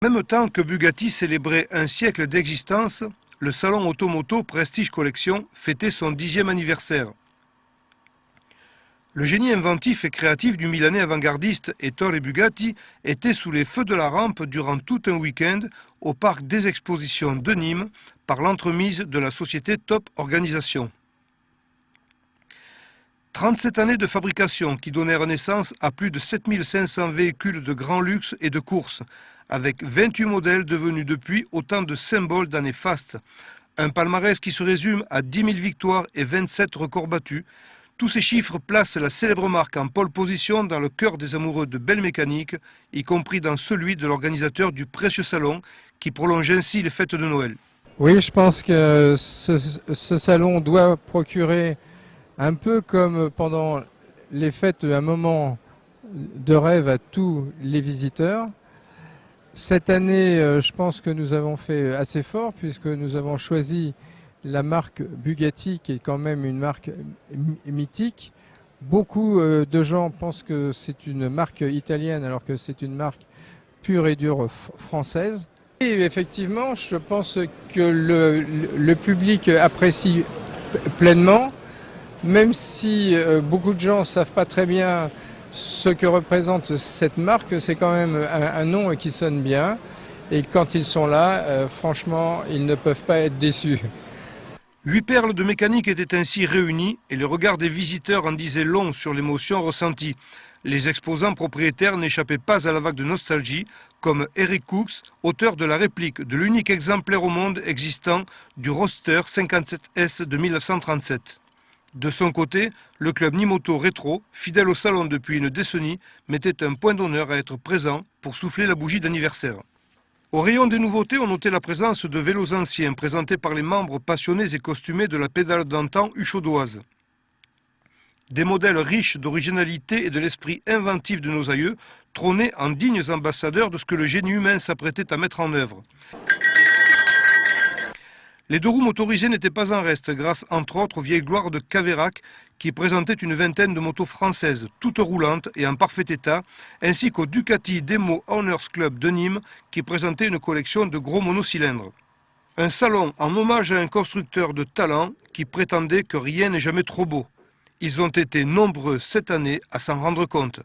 En même temps que Bugatti célébrait un siècle d'existence, le salon Automoto Prestige Collection fêtait son 10e anniversaire. Le génie inventif et créatif du Milanais avant-gardiste Ettore Bugatti était sous les feux de la rampe durant tout un week-end au parc des expositions de Nîmes par l'entremise de la société Top Organisation. 37 années de fabrication qui donnèrent naissance à plus de 7500 véhicules de grand luxe et de course, avec 28 modèles devenus depuis autant de symboles d'années fastes. Un palmarès qui se résume à 10 000 victoires et 27 records battus. Tous ces chiffres placent la célèbre marque en pole position dans le cœur des amoureux de belle mécanique, y compris dans celui de l'organisateur du précieux salon, qui prolonge ainsi les fêtes de Noël. Oui, je pense que ce salon doit procurer, un peu comme pendant les fêtes, un moment de rêve à tous les visiteurs. Cette année, je pense que nous avons fait assez fort puisque nous avons choisi la marque Bugatti, qui est quand même une marque mythique. Beaucoup de gens pensent que c'est une marque italienne alors que c'est une marque pure et dure française. Et effectivement, je pense que le public apprécie pleinement, même si beaucoup de gens ne savent pas très bien ce que représente cette marque. C'est quand même un nom qui sonne bien. Et quand ils sont là, franchement, ils ne peuvent pas être déçus. 8 perles de mécanique étaient ainsi réunies et le regard des visiteurs en disait long sur l'émotion ressentie. Les exposants propriétaires n'échappaient pas à la vague de nostalgie, comme Eric Cooks, auteur de la réplique de l'unique exemplaire au monde existant du Roadster 57S de 1937. De son côté, le club Nimoto Rétro, fidèle au salon depuis une décennie, mettait un point d'honneur à être présent pour souffler la bougie d'anniversaire. Au rayon des nouveautés, on notait la présence de vélos anciens présentés par les membres passionnés et costumés de la pédale d'antan uchaudoise. Des modèles riches d'originalité et de l'esprit inventif de nos aïeux trônaient en dignes ambassadeurs de ce que le génie humain s'apprêtait à mettre en œuvre. Les deux roues motorisées n'étaient pas en reste grâce entre autres aux vieilles gloires de Caverac qui présentaient une vingtaine de motos françaises, toutes roulantes et en parfait état, ainsi qu'au Ducati Demo Owners Club de Nîmes qui présentait une collection de gros monocylindres. Un salon en hommage à un constructeur de talent qui prétendait que rien n'est jamais trop beau. Ils ont été nombreux cette année à s'en rendre compte.